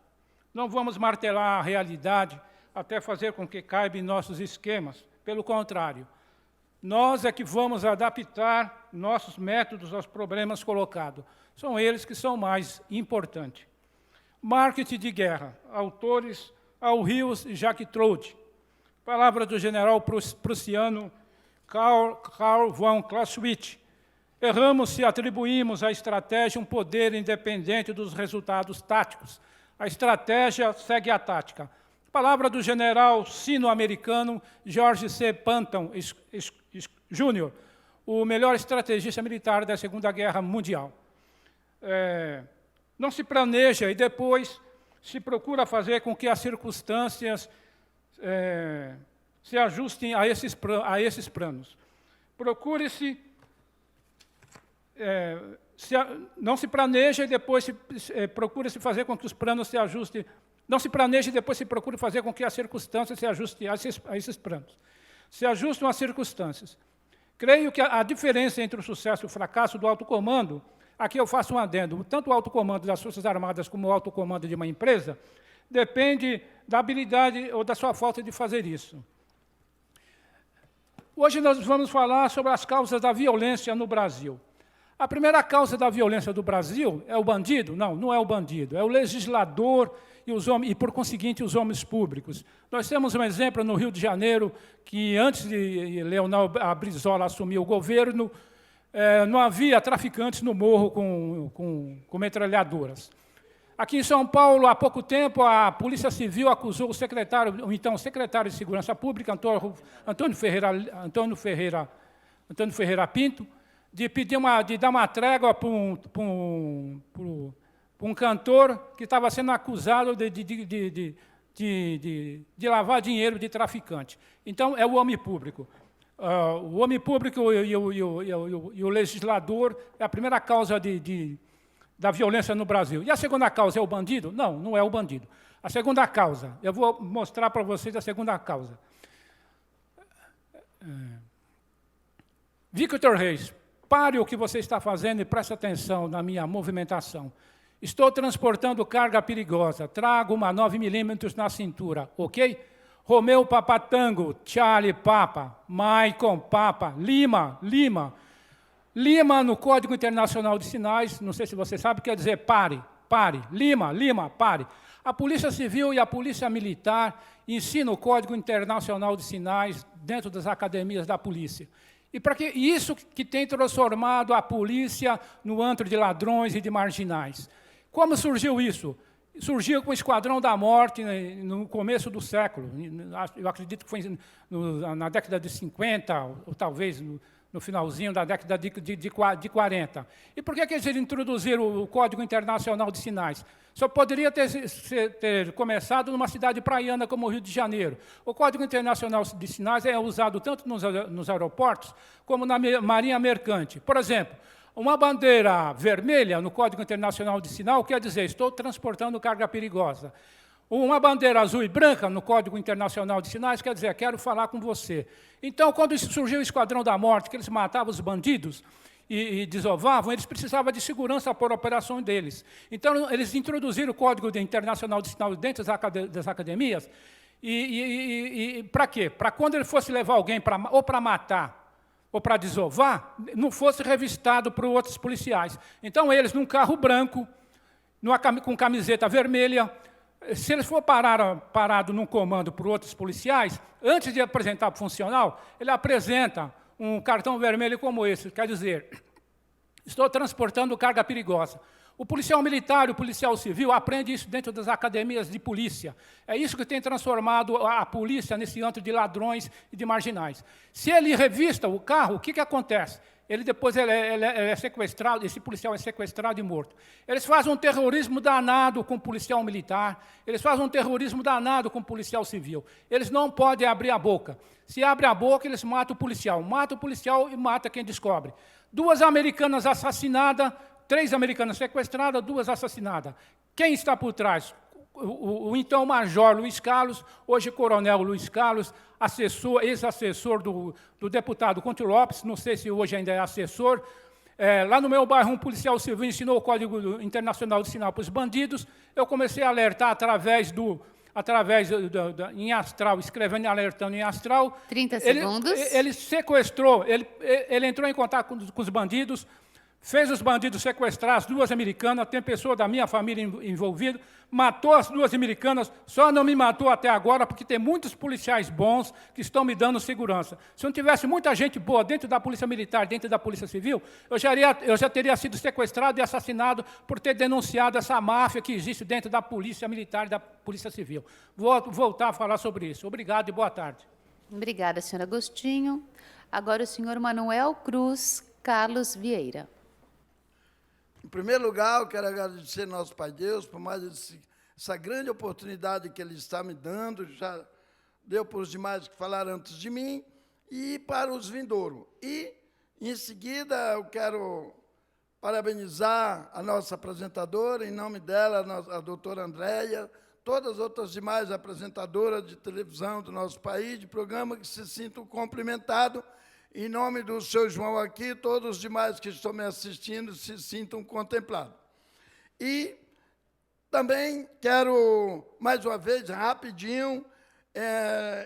Não vamos martelar a realidade até fazer com que caiba em nossos esquemas. Pelo contrário, nós é que vamos adaptar nossos métodos aos problemas colocados. São eles que são mais importantes. Marketing de guerra. Autores Al Rios e Jacques Troude. Palavra do general prussiano Karl von Clausewitz. Erramos se atribuímos à estratégia um poder independente dos resultados táticos. A estratégia segue a tática. Palavra do general sino-americano George C. Patton Jr., o melhor estrategista militar da Segunda Guerra Mundial. Não se planeja e depois se procura fazer com que as circunstâncias se ajustem a esses planos. Procure-se... não se planeja e depois procura-se fazer com que os planos se ajustem. Não se planeja e depois se procura fazer com que as circunstâncias se ajustem a esses planos. Se ajustam às circunstâncias. Creio que a diferença entre o sucesso e o fracasso do alto comando, aqui eu faço um adendo, tanto o alto comando das Forças Armadas como o alto comando de uma empresa, depende da habilidade ou da sua falta de fazer isso. Hoje nós vamos falar sobre as causas da violência no Brasil. A primeira causa da violência do Brasil é o bandido? Não, não é o bandido, é o legislador e, por conseguinte, os homens públicos. Nós temos um exemplo no Rio de Janeiro, que antes de Leonel Brizola assumir o governo, não havia traficantes no morro com metralhadoras. Aqui em São Paulo, há pouco tempo, a Polícia Civil acusou o então secretário de Segurança Pública, Antônio Ferreira Pinto, de dar uma trégua para um cantor que estava sendo acusado de lavar dinheiro de traficante. Então, é o homem público. O homem público e o legislador é a primeira causa da violência no Brasil. E a segunda causa é o bandido? Não, não é o bandido. A segunda causa, eu vou mostrar para vocês a segunda causa. Victor Reis, pare o que você está fazendo e preste atenção na minha movimentação. Estou transportando carga perigosa. Trago uma 9mm na cintura, ok? Romeu Papa Tango, Charlie Papa, Maicon Papa, Lima. Lima, no Código Internacional de Sinais, não sei se você sabe, quer dizer pare. Lima, pare. A Polícia Civil e a Polícia Militar ensinam o Código Internacional de Sinais dentro das academias da polícia. E para que isso que tem transformado a polícia no antro de ladrões e de marginais. Como surgiu isso? Surgiu com o Esquadrão da Morte no começo do século. Eu acredito que foi na década de 50, ou talvez no finalzinho da década de 40. E por que eles introduziram o Código Internacional de Sinais? Só poderia ter começado numa cidade praiana como o Rio de Janeiro. O Código Internacional de Sinais é usado tanto nos aeroportos como na marinha mercante. Por exemplo, uma bandeira vermelha no Código Internacional de Sinal quer dizer estou transportando carga perigosa. Uma bandeira azul e branca no Código Internacional de Sinais quer dizer quero falar com você. Então, quando surgiu o Esquadrão da Morte, que eles matavam os bandidos e desovavam, eles precisavam de segurança para a operação deles. Então, eles introduziram o Código Internacional de Sinais dentro das academias. E para quê? Para quando ele fosse levar alguém ou para matar ou para desovar, não fosse revistado por outros policiais. Então, eles, num carro branco, com camiseta vermelha, se eles for parado num comando por outros policiais, antes de apresentar para o funcional, ele apresenta um cartão vermelho como esse, quer dizer, estou transportando carga perigosa. O policial militar e o policial civil aprendem isso dentro das academias de polícia. É isso que tem transformado a polícia nesse antro de ladrões e de marginais. Se ele revista o carro, o que acontece? Ele depois ele é sequestrado, esse policial é sequestrado e morto. Eles fazem um terrorismo danado com o policial militar, eles fazem um terrorismo danado com o policial civil. Eles não podem abrir a boca. Se abre a boca, eles matam o policial e mata quem descobre. 2 americanas assassinadas, 3 americanas sequestradas, 2 assassinadas. Quem está por trás? O então major Luiz Carlos, hoje coronel Luiz Carlos, ex-assessor do deputado Conte Lopes, não sei se hoje ainda é assessor. Lá no meu bairro, um policial civil ensinou o Código Internacional de Sinal para os bandidos. Eu comecei a alertar em astral, escrevendo e alertando em astral. 30 segundos. Ele sequestrou, ele entrou em contato com os bandidos, fez os bandidos sequestrar as 2 americanas, tem pessoa da minha família envolvida, matou as 2 americanas, só não me matou até agora porque tem muitos policiais bons que estão me dando segurança. Se não tivesse muita gente boa dentro da polícia militar, dentro da polícia civil, eu já teria sido sequestrado e assassinado por ter denunciado essa máfia que existe dentro da polícia militar e da polícia civil. Vou voltar a falar sobre isso. Obrigado e boa tarde. Obrigada, senhor Agostinho. Agora o senhor Manuel Cruz Carlos Vieira. Em primeiro lugar, eu quero agradecer ao nosso Pai Deus por mais essa grande oportunidade que Ele está me dando, já deu para os demais que falaram antes de mim, e para os vindouros. E, em seguida, eu quero parabenizar a nossa apresentadora, em nome dela, a doutora Andréia, todas as outras demais apresentadoras de televisão do nosso país, de programa, que se sintam cumprimentados. Em nome do seu João aqui, todos os demais que estão me assistindo se sintam contemplados. E também quero, mais uma vez, rapidinho,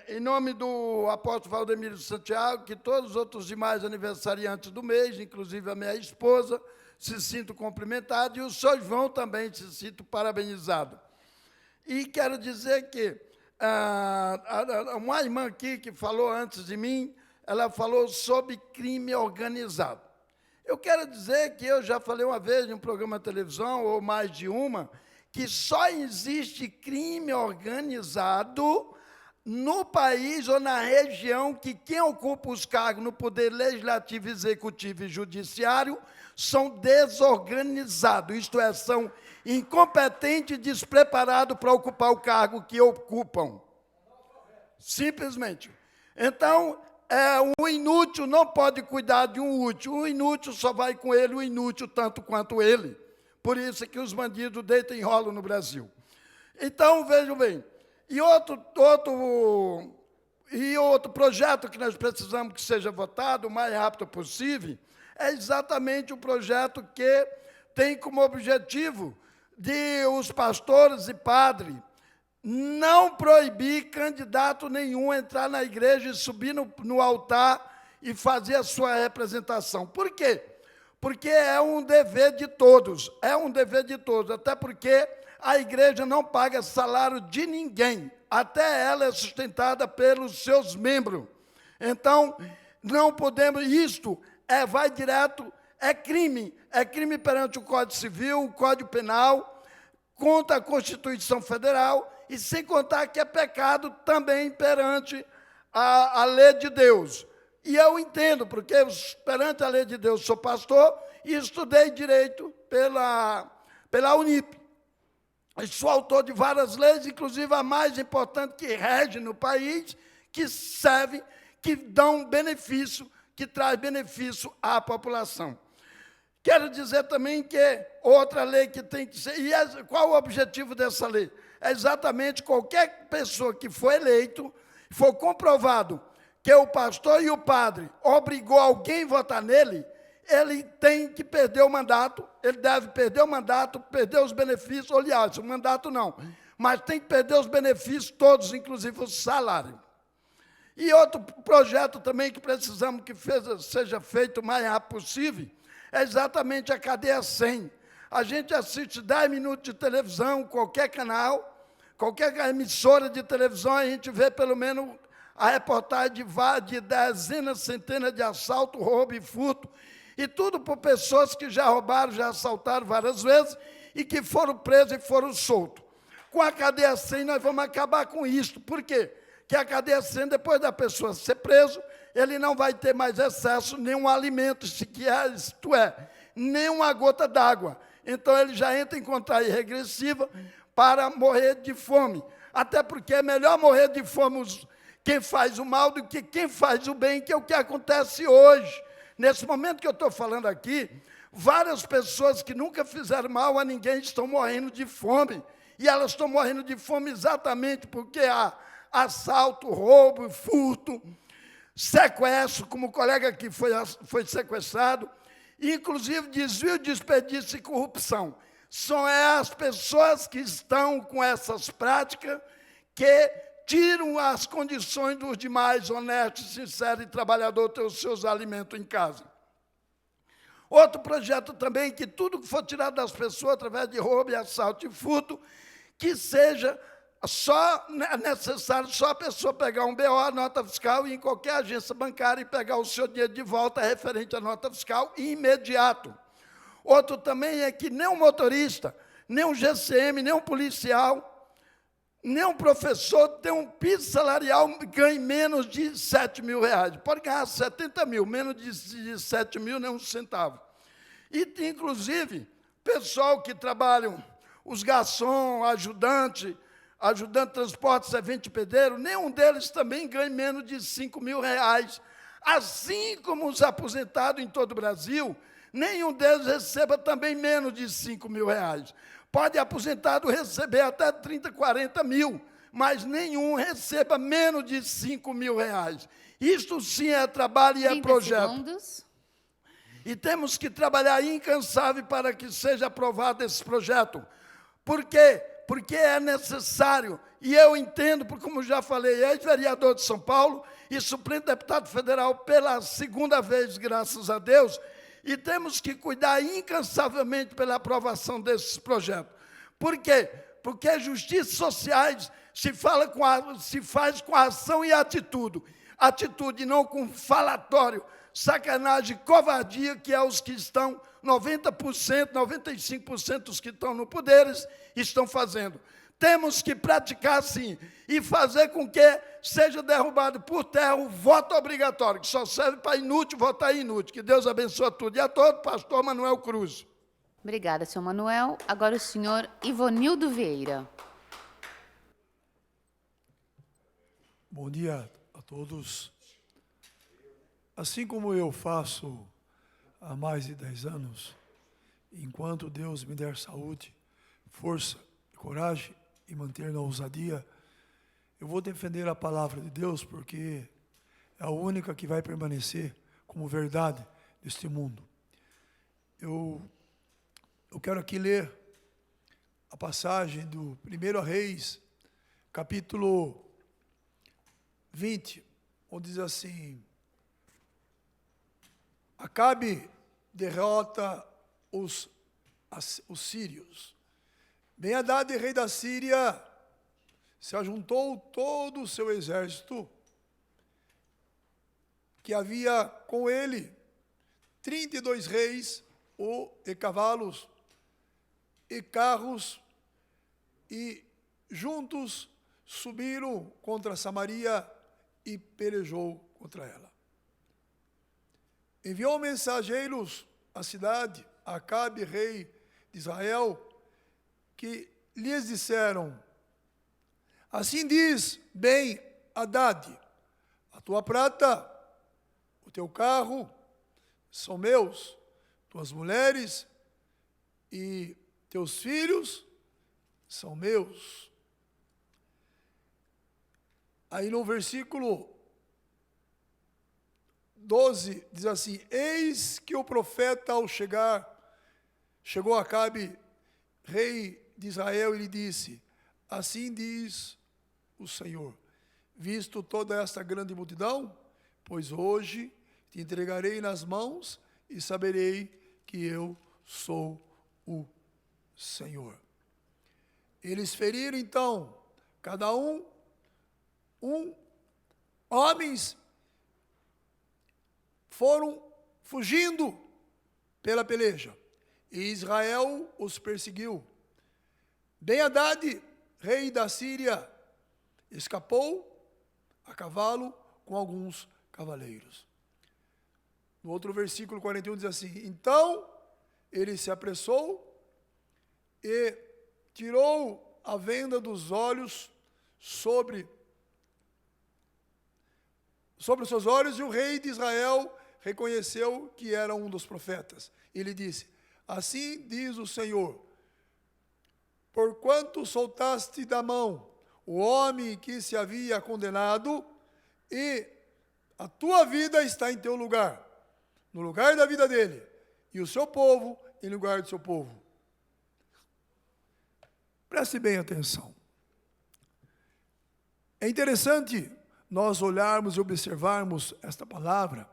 em nome do apóstolo Valdemiro Santiago, que todos os outros demais aniversariantes do mês, inclusive a minha esposa, se sintam cumprimentados, e o seu João também se sinta parabenizado. E quero dizer que uma irmã aqui que falou antes de mim, ela falou sobre crime organizado. Eu quero dizer que eu já falei uma vez em um programa de televisão, ou mais de uma, que só existe crime organizado no país ou na região que quem ocupa os cargos no poder legislativo, executivo e judiciário são desorganizados, isto é, são incompetentes e despreparados para ocupar o cargo que ocupam. Simplesmente. Então, o inútil não pode cuidar de um útil. O inútil só vai com ele, o inútil tanto quanto ele. Por isso é que os bandidos deitam e enrolam no Brasil. Então, vejam bem, e outro projeto que nós precisamos que seja votado o mais rápido possível é exatamente o projeto que tem como objetivo de os pastores e padres não proibir candidato nenhum entrar na igreja e subir no altar e fazer a sua representação. Por quê? Porque é um dever de todos, até porque a igreja não paga salário de ninguém, até ela é sustentada pelos seus membros. Então, não podemos, isto vai direto, é crime perante o Código Civil, o Código Penal, contra a Constituição Federal, e sem contar que é pecado também perante a lei de Deus. E eu entendo, porque perante a lei de Deus sou pastor e estudei direito pela Unip. E sou autor de várias leis, inclusive a mais importante que rege no país, que serve, que dão benefício, que traz benefício à população. Quero dizer também que outra lei que tem que ser... E qual o objetivo dessa lei? É exatamente qualquer pessoa que for eleito, for comprovado que o pastor e o padre obrigou alguém a votar nele, ele tem que perder o mandato, ele deve perder o mandato, perder os benefícios, aliás, o mandato não, mas tem que perder os benefícios todos, inclusive o salário. E outro projeto também que precisamos que seja feito o mais rápido possível, é exatamente a cadeia 100. A gente assiste 10 minutos de televisão, qualquer canal, qualquer emissora de televisão, a gente vê pelo menos a reportagem de dezenas, centenas de assalto, roubo e furto. E tudo por pessoas que já roubaram, já assaltaram várias vezes e que foram presos e foram soltos. Com a cadeia 100, nós vamos acabar com isso. Por quê? Que a cadeia 100, depois da pessoa ser preso, ele não vai ter mais excesso, nenhum alimento, sequer, isto é, nem uma gota d'água. Então, ele já entra em contração regressiva para morrer de fome. Até porque é melhor morrer de fome quem faz o mal do que quem faz o bem, que é o que acontece hoje. Nesse momento que eu estou falando aqui, várias pessoas que nunca fizeram mal a ninguém estão morrendo de fome. E elas estão morrendo de fome exatamente porque há assalto, roubo, furto, sequestro, como o colega aqui foi sequestrado, inclusive desvio, desperdício e corrupção. São as pessoas que estão com essas práticas que tiram as condições dos demais honestos, sinceros e trabalhadores ter os seus alimentos em casa. Outro projeto também, que tudo que for tirado das pessoas através de roubo, assalto e furto, que seja só necessário só a pessoa pegar um BO, a nota fiscal, e em qualquer agência bancária e pegar o seu dinheiro de volta referente à nota fiscal imediato. Outro também é que nem um motorista, nem um GCM, nem um policial, nem um professor tem um piso salarial ganhe menos de R$7.000. Pode ganhar 70 mil, menos de 7 mil, nem um centavo. E, inclusive, pessoal que trabalham, os garçons, ajudante de transporte, servente pedreiro, nenhum deles também ganha menos de R$5.000. Assim como os aposentados em todo o Brasil, nenhum deles receba também menos de R$5.000. Pode aposentado receber até 30, 40 mil, mas nenhum receba menos de R$5.000. Isto sim é trabalho e é projeto. Segundos. E temos que trabalhar incansável para que seja aprovado esse projeto. Por quê? Porque é necessário, e eu entendo, porque como já falei, ex-vereador de São Paulo e suplente deputado federal pela segunda vez, graças a Deus, e temos que cuidar incansavelmente pela aprovação desses projetos. Por quê? Porque justiças sociais se faz com ação e atitude. Atitude não com falatório, sacanagem, covardia, que é os que estão, 90%, 95% dos que estão no poderes, estão fazendo. Temos que praticar, sim, e fazer com que seja derrubado por terra o voto obrigatório, que só serve para inútil votar inútil. Que Deus abençoe a tudo e a todos. Pastor Manuel Cruz. Obrigada, senhor Manuel. Agora o senhor Ivonildo Vieira. Bom dia a todos. Assim como eu faço há mais de 10 anos, enquanto Deus me der saúde, força e coragem e manter na ousadia, eu vou defender a palavra de Deus, porque é a única que vai permanecer como verdade neste mundo. Eu quero aqui ler a passagem do 1 Reis, capítulo 20, onde diz assim: Acabe derrota os sírios. Ben-Hadad, rei da Síria, se ajuntou todo o seu exército, que havia com ele 32 reis, e cavalos, e carros, e juntos subiram contra Samaria e pelejou contra ela. Enviou mensageiros à cidade, a Acabe, rei de Israel, que lhes disseram: assim diz Ben-Hadad, a tua prata, o teu carro são meus, tuas mulheres e teus filhos são meus. Aí no versículo 12 diz assim: eis que o profeta ao chegou a Acabe, rei de Israel, e lhe disse: assim diz o Senhor, visto toda esta grande multidão, pois hoje te entregarei nas mãos e saberei que eu sou o Senhor. Eles feriram então, cada um homens, foram fugindo pela peleja, e Israel os perseguiu. Ben-Hadad, rei da Síria, escapou a cavalo com alguns cavaleiros. No outro versículo 41 diz assim: então ele se apressou e tirou a venda dos olhos sobre os seus olhos, e o rei de Israel reconheceu que era um dos profetas. Ele disse: assim diz o Senhor, porquanto soltaste da mão o homem que se havia condenado, e a tua vida está em teu lugar, no lugar da vida dele, e o seu povo em lugar do seu povo. Preste bem atenção. É interessante nós olharmos e observarmos esta palavra.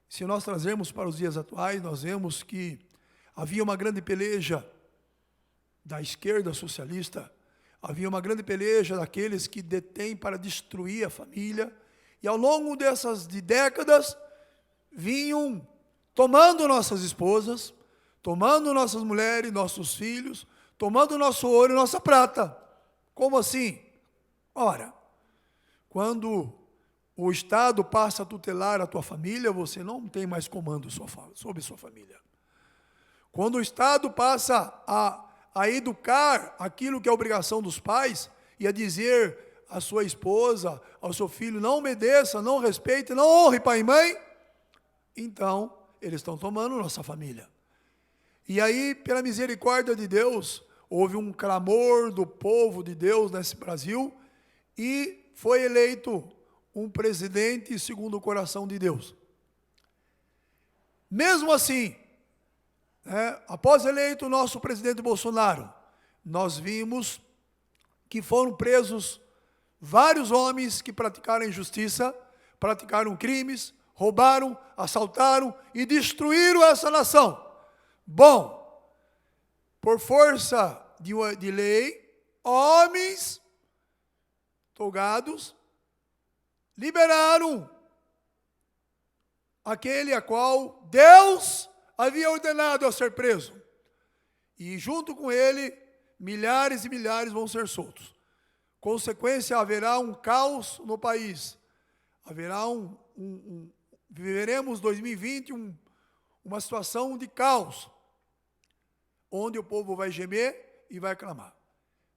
Se nós trazermos para os dias atuais, nós vemos que havia uma grande peleja da esquerda socialista, havia uma grande peleja daqueles que detêm para destruir a família, e ao longo dessas décadas, vinham tomando nossas esposas, tomando nossas mulheres, nossos filhos, tomando nosso ouro e nossa prata. Como assim? Ora, quando o Estado passa a tutelar a tua família, você não tem mais comando sobre sua família. Quando o Estado passa a educar aquilo que é obrigação dos pais, e a dizer à sua esposa, ao seu filho, não obedeça, não respeite, não honre pai e mãe, então eles estão tomando nossa família. E aí, pela misericórdia de Deus, houve um clamor do povo de Deus nesse Brasil, e foi eleito um presidente segundo o coração de Deus. Mesmo assim, após eleito o nosso presidente Bolsonaro, nós vimos que foram presos vários homens que praticaram injustiça, praticaram crimes, roubaram, assaltaram e destruíram essa nação. Bom, por força de lei, homens tolgados liberaram aquele a qual Deus havia ordenado a ser preso. E junto com ele, milhares e milhares vão ser soltos. Consequência, haverá um caos no país. Haverá viveremos 2020 uma situação de caos, onde o povo vai gemer e vai clamar.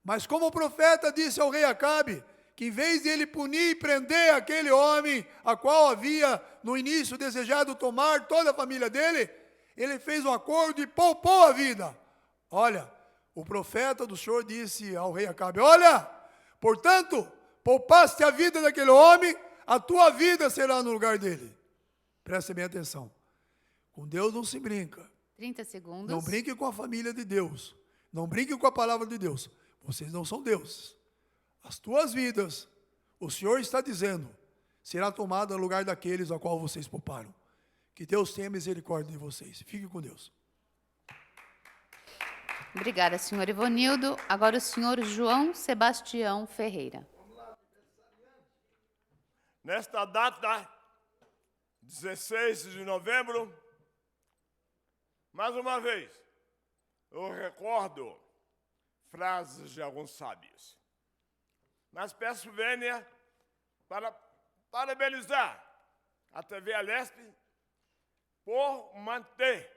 Mas como o profeta disse ao rei Acabe, que em vez de ele punir e prender aquele homem, a qual havia no início desejado tomar toda a família dele, ele fez um acordo e poupou a vida. Olha, o profeta do Senhor disse ao rei Acabe: olha, portanto, poupaste a vida daquele homem, a tua vida será no lugar dele. Preste bem atenção. Com Deus não se brinca. 30 segundos. Não brinque com a família de Deus. Não brinque com a palavra de Deus. Vocês não são deuses. As tuas vidas, o Senhor está dizendo, será tomada no lugar daqueles a qual vocês pouparam. Que Deus tenha misericórdia de vocês. Fique com Deus. Obrigada, senhor Ivonildo. Agora o senhor João Sebastião Ferreira. Nesta data, 16 de novembro, mais uma vez, eu recordo frases de alguns sábios. Mas peço vênia para parabenizar a TV Alesp por manter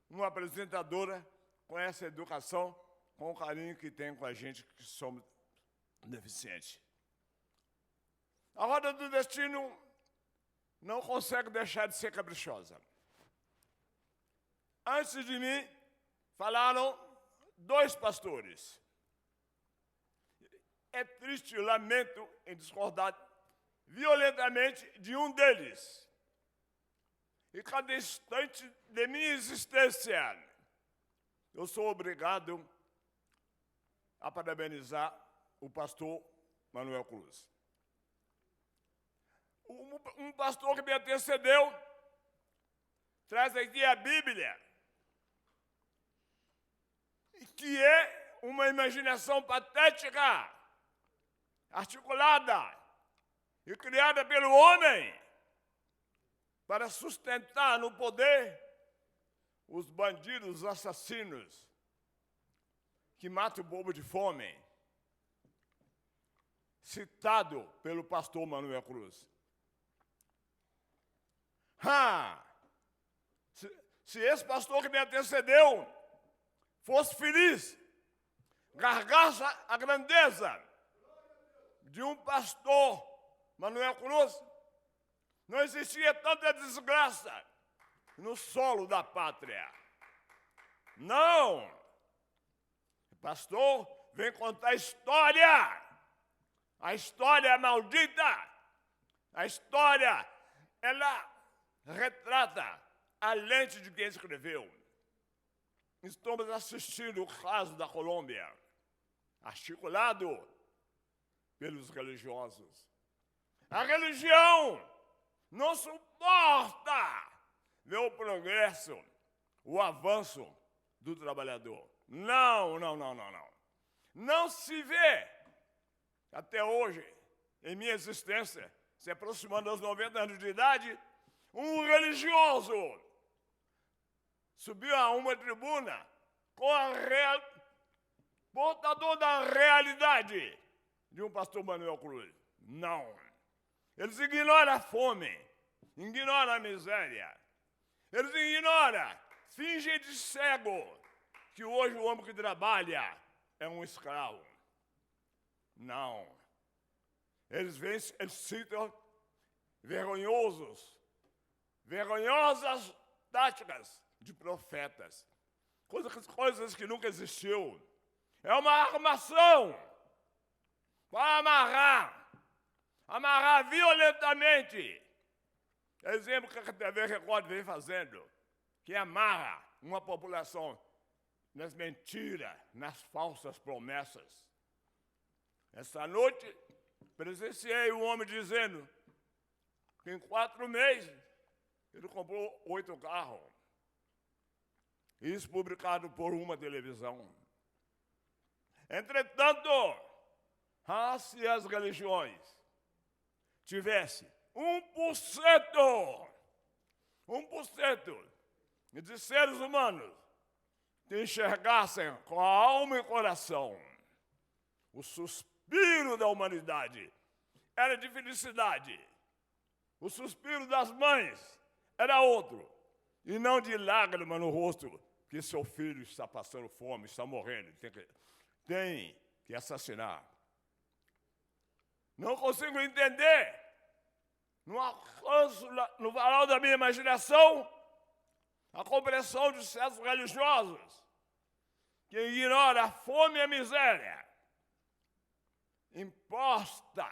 uma apresentadora com essa educação, com o carinho que tem com a gente que somos deficientes. A roda do destino não consegue deixar de ser caprichosa. Antes de mim, falaram 2 pastores. É triste, eu lamento em discordar violentamente de um deles. E cada instante de minha existência, eu sou obrigado a parabenizar o pastor Manuel Cruz. Um pastor que me antecedeu traz aqui a Bíblia, que é uma imaginação patética, articulada e criada pelo homem para sustentar no poder os bandidos assassinos que matam o povo de fome, citado pelo pastor Manuel Cruz. Se esse pastor que me antecedeu fosse feliz, gargaça a grandeza de um pastor Manuel Cruz, não existia tanta desgraça no solo da pátria. Não! O pastor vem contar a história maldita, a história, ela retrata a lente de quem escreveu. Estamos assistindo o caso da Colômbia, articulado pelos religiosos. A religião não suporta ver o progresso, o avanço do trabalhador. Não. Não se vê, até hoje, em minha existência, se aproximando dos 90 anos de idade, um religioso subiu a uma tribuna com portador da realidade de um pastor Manuel Cruz. Não. Eles ignoram a fome, ignoram a miséria. Eles ignoram, fingem de cego, que hoje o homem que trabalha é um escravo. Não. Eles citam vergonhosas táticas de profetas, coisas que nunca existiu. É uma armação para amarrar violentamente. Exemplo que a TV Record vem fazendo, que amarra uma população nas mentiras, nas falsas promessas. Essa noite, presenciei um homem dizendo que em 4 meses ele comprou 8 carros. Isso publicado por uma televisão. Entretanto, se as religiões tivessem 1% de seres humanos que enxergassem com a alma e coração o suspiro da humanidade era de felicidade. O suspiro das mães era outro, e não de lágrima no rosto, que seu filho está passando fome, está morrendo, tem que assassinar. Não consigo entender, não alcanço no varal da minha imaginação, a compreensão de certos religiosos que ignoram a fome e a miséria imposta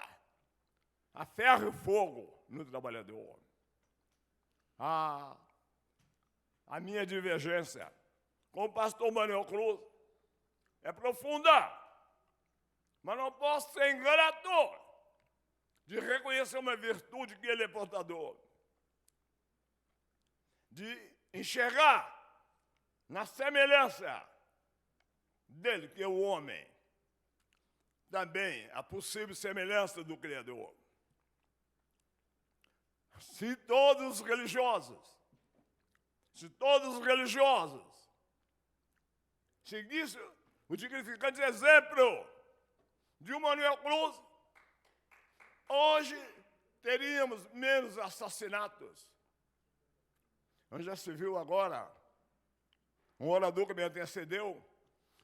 a ferro e fogo no trabalhador. A minha divergência com o pastor Manuel Cruz é profunda, mas não posso ser ingrato de reconhecer uma virtude que ele é portador, de enxergar na semelhança dele, que é o homem, também a possível semelhança do Criador. Se todos os religiosos seguissem o dignificante exemplo de um Manuel Cruz, hoje teríamos menos assassinatos. Onde já se viu agora um orador que me antecedeu,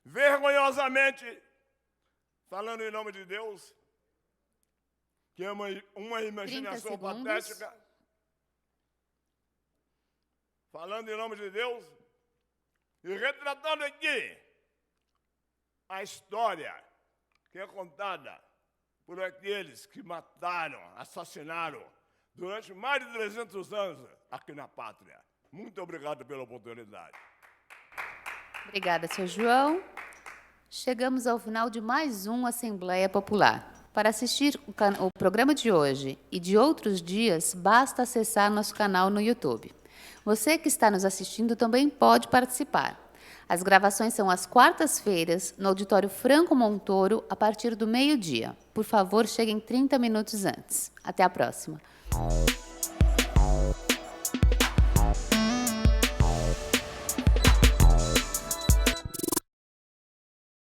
vergonhosamente, falando em nome de Deus, que é uma imaginação patética, falando em nome de Deus, e retratando aqui a história que é contada por aqueles que mataram, assassinaram, durante mais de 300 anos aqui na pátria. Muito obrigado pela oportunidade. Obrigada, Sr. João. Chegamos ao final de mais uma Assembleia Popular. Para assistir o programa de hoje e de outros dias, basta acessar nosso canal no YouTube. Você que está nos assistindo também pode participar. As gravações são às quartas-feiras, no Auditório Franco Montoro, a partir do meio-dia. Por favor, cheguem 30 minutos antes. Até a próxima.